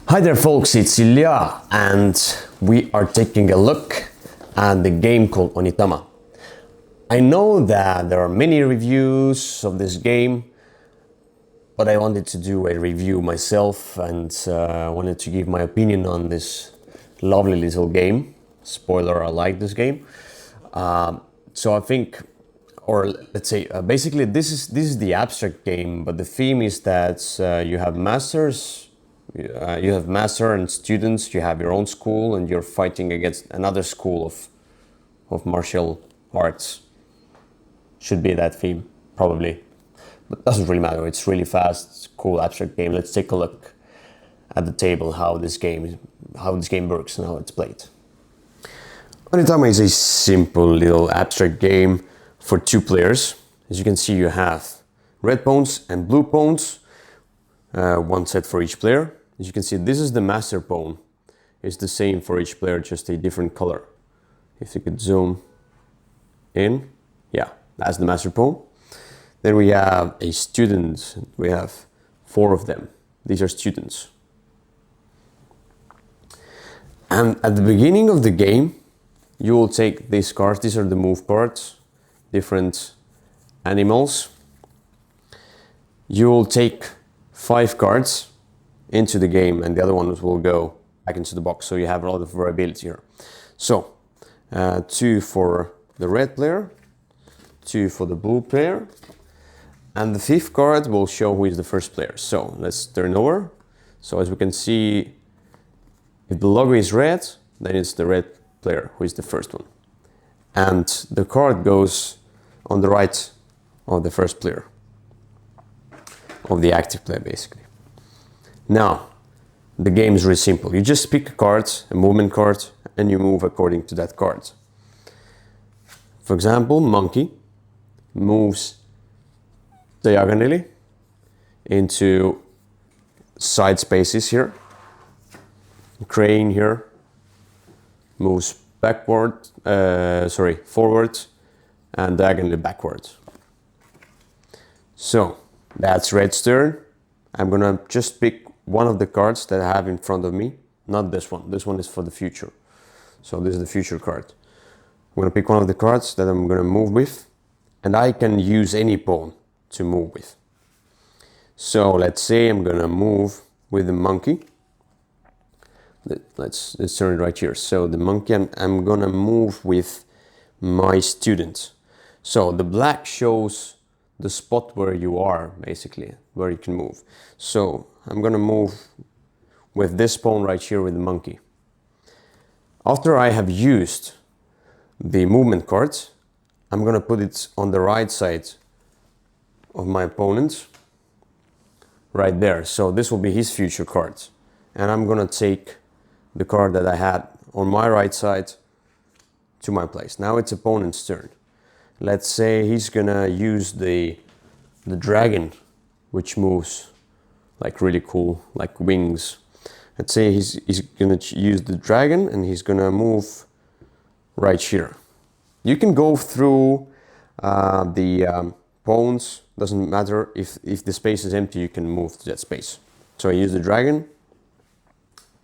Hi there folks, it's Ilja and we are taking a look at the game called Onitama. I know that there are many reviews of this game, but I wanted to do a review myself and wanted to give my opinion on this lovely little game. Spoiler, I like this game. So I think, or let's say, basically this is the abstract game, but the theme is that you have masters. You have master and students, you have your own school and you're fighting against another school of martial arts. Should be that theme, probably. But doesn't really matter, it's really fast, cool abstract game. Let's take a look at the table how this game works and how it's played. Onitama is a simple little abstract game for 2 players. As you can see, you have red pawns and blue pawns. One set for each player. As you can see, this is the master pawn. It's the same for each player, just a different color. If you could zoom in, yeah, that's the master pawn. Then we have a student. We have 4 of them. These are students. And at the beginning of the game, you will take these cards. These are the move cards, different animals. You will take 5 cards into the game and the other ones will go back into the box. So you have a lot of variability here. So 2 for the red player, 2 for the blue player, and the 5th card will show who is the first player. So let's turn over. So as we can see, if the logo is red, then it's the red player who is the first one. And the card goes on the right of the first player, of the active player basically. Now, the game is really simple. You just pick a card, a movement card, and you move according to that card. For example, monkey moves diagonally into side spaces here. Crane here moves forward and diagonally backwards. So that's red's turn. I'm gonna just pick one of the cards that I have in front of me, not this one. This one is for the future. So this is the future card. I'm gonna pick one of the cards that I'm gonna move with, and I can use any pawn to move with. So let's say I'm gonna move with the monkey. Let's turn it right here. So the monkey, I'm gonna move with my student. So the black shows the spot where you are, basically, where you can move. So I'm gonna move with this pawn right here with the monkey. After I have used the movement cards, I'm gonna put it on the right side of my opponent, right there. So this will be his future card. And I'm gonna take the card that I had on my right side to my place. Now it's opponent's turn. Let's say he's gonna use the dragon, which moves like really cool, like wings. Let's say he's gonna use the dragon and he's gonna move right here. You can go through the pawns, doesn't matter. If the space is empty, you can move to that space. So I use the dragon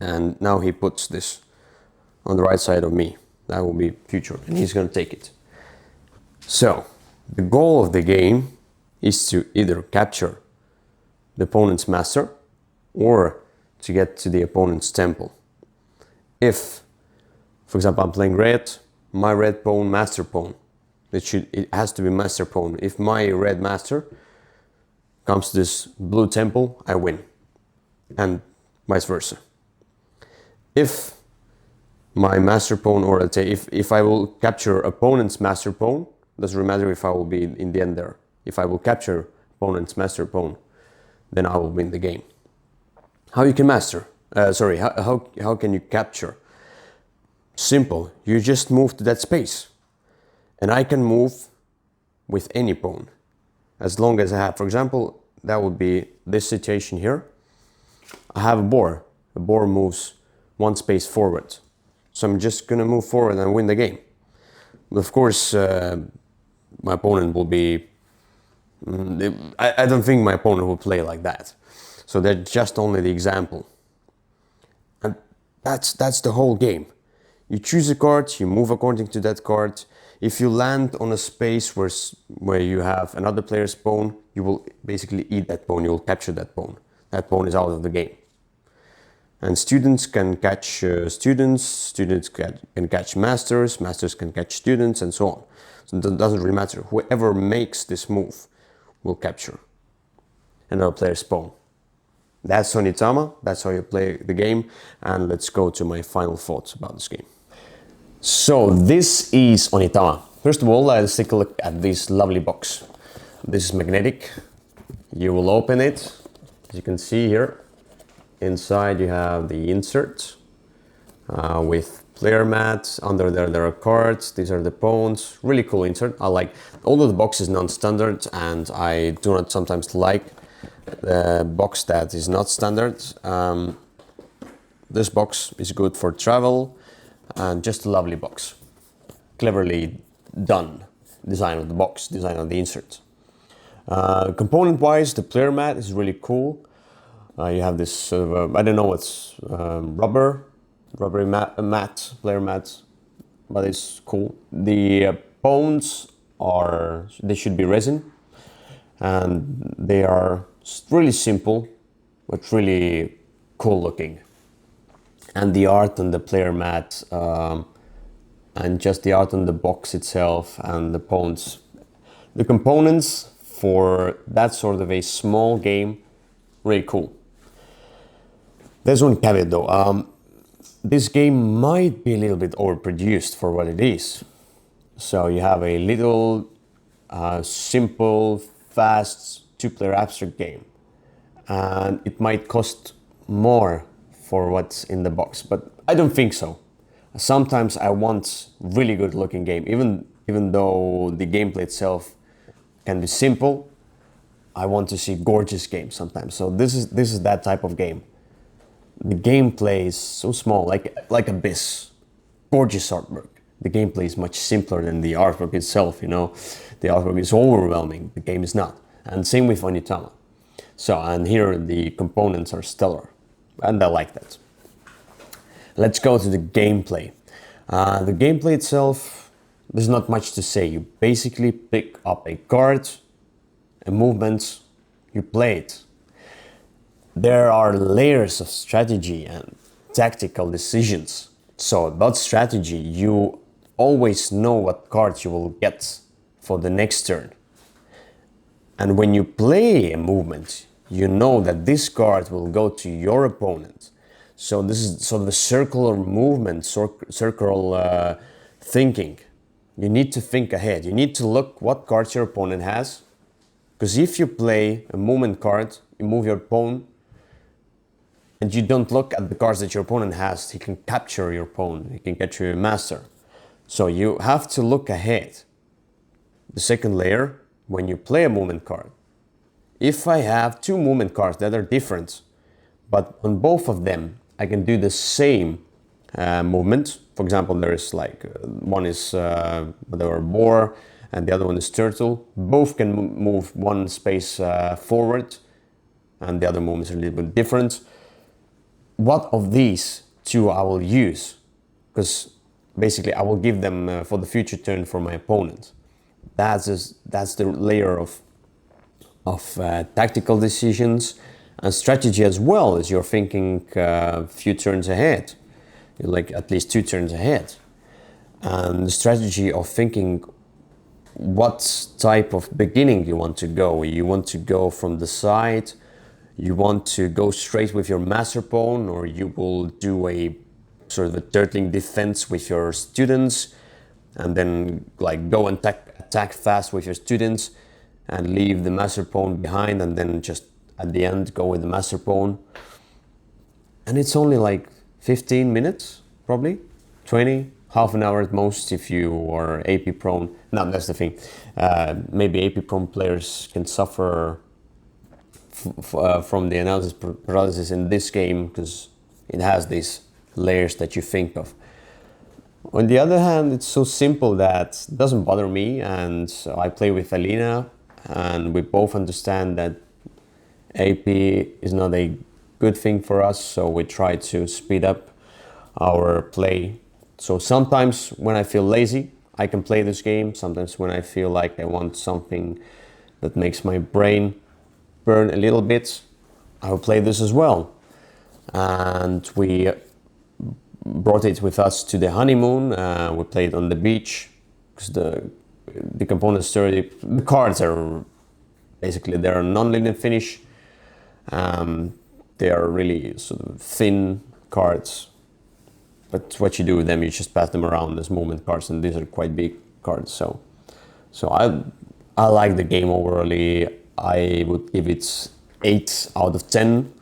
and now he puts this on the right side of me. That will be future and he's gonna take it. So the goal of the game is to either capture the opponent's master or to get to the opponent's temple. If, for example, I'm playing red, my red pawn, master pawn, it has to be master pawn. If my red master comes to this blue temple, I win, and vice versa. If my master pawn, or let's say if I will capture opponent's master pawn, doesn't really matter if I will be in the end there. If I will capture opponent's master pawn, then I will win the game. How you can master? How can you capture? Simple. You just move to that space. And I can move with any pawn. As long as I have, for example, that would be this situation here. I have a boar. A boar moves 1 space forward. So I'm just gonna move forward and win the game. But of course, my opponent will be I don't think my opponent will play like that. So that's just only the example. That's the whole game. You choose a card, you move according to that card. If you land on a space where you have another player's pawn, you will basically eat that pawn, you will capture that pawn. That pawn is out of the game. And students can catch students can catch masters, masters can catch students, and so on. So it doesn't really matter. Whoever makes this move will capture another player's pawn. That's Onitama, that's how you play the game, and let's go to my final thoughts about this game. So this is Onitama. First of all, let's take a look at this lovely box. This is magnetic. You will open it, as you can see here. Inside you have the insert with player mat. Under there are cards. These are the pawns. Really cool insert. I like, although the box is non-standard and I do not sometimes like the box that is not standard. This box is good for travel and just a lovely box. Cleverly done. Design of the box, design of the insert. Component wise, the player mat is really cool. You have this, I don't know what's rubbery mat, player mat, but it's cool. The pawns they should be resin, and they are really simple, but really cool looking. And the art on the player mat, and just the art on the box itself and the pawns. The components for that sort of a small game, really cool. There's one caveat though. This game might be a little bit overproduced for what it is. So you have a little simple, fast, two-player abstract game. And it might cost more for what's in the box, but I don't think so. Sometimes I want really good looking game, even though the gameplay itself can be simple. I want to see gorgeous games sometimes. So this is that type of game. The gameplay is so small, like Abyss, gorgeous artwork. The gameplay is much simpler than the artwork itself, you know. The artwork is overwhelming, the game is not. And same with Onitama. So, and here the components are stellar, and I like that. Let's go to the gameplay. The gameplay itself, there's not much to say. You basically pick up a card, a movement, you play it. There are layers of strategy and tactical decisions. So about strategy, you always know what cards you will get for the next turn. And when you play a movement, you know that this card will go to your opponent. So this is sort of a circular movement, circular thinking. You need to think ahead. You need to look what cards your opponent has. Because if you play a movement card, you move your pawn, and you don't look at the cards that your opponent has, he can capture your pawn, he can capture your master. So you have to look ahead. The second layer, when you play a movement card, if I have two movement cards that are different, but on both of them I can do the same movement. For example, there is like one is whatever, boar, and the other one is turtle. Both can move one space forward, and the other movements are a little bit different. What of these two I will use? Because basically I will give them for the future turn for my opponent. That's the layer of tactical decisions and strategy as well, as you're thinking a few turns ahead. You're like at least 2 turns ahead. And the strategy of thinking what type of beginning you want to go. You want to go from the side, you want to go straight with your master pawn, or you will do a sort of a turtling defense with your students and then like go and attack fast with your students and leave the master pawn behind, and then just at the end go with the master pawn. And it's only like 15 minutes, probably 20, half an hour at most if you are AP prone. No, that's the thing. Maybe AP prone players can suffer from the analysis paralysis in this game because it has these layers that you think of. On the other hand, it's so simple that it doesn't bother me, and so I play with Alina, and we both understand that AP is not a good thing for us, so we try to speed up our play. So sometimes when I feel lazy, I can play this game. Sometimes when I feel like I want something that makes my brain burn a little bit, I will play this as well. And we brought it with us to the honeymoon. We played on the beach because the components sturdy. The cards are basically, they're non-linear finish. They are really sort of thin cards, but what you do with them, you just pass them around as movement cards, and these are quite big cards. So I like the game overall. I would give it 8 out of 10,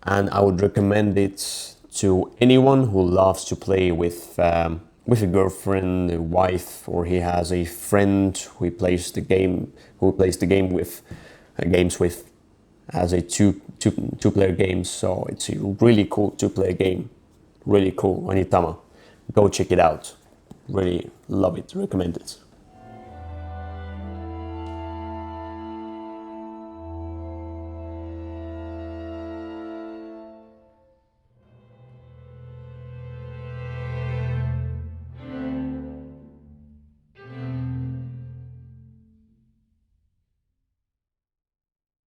and I would recommend it to anyone who loves to play with a girlfriend, a wife, or he has a friend who plays the game with games with as a two-player game. So it's a really cool two-player game, really cool. Onitama, go check it out. Really love it, recommend it.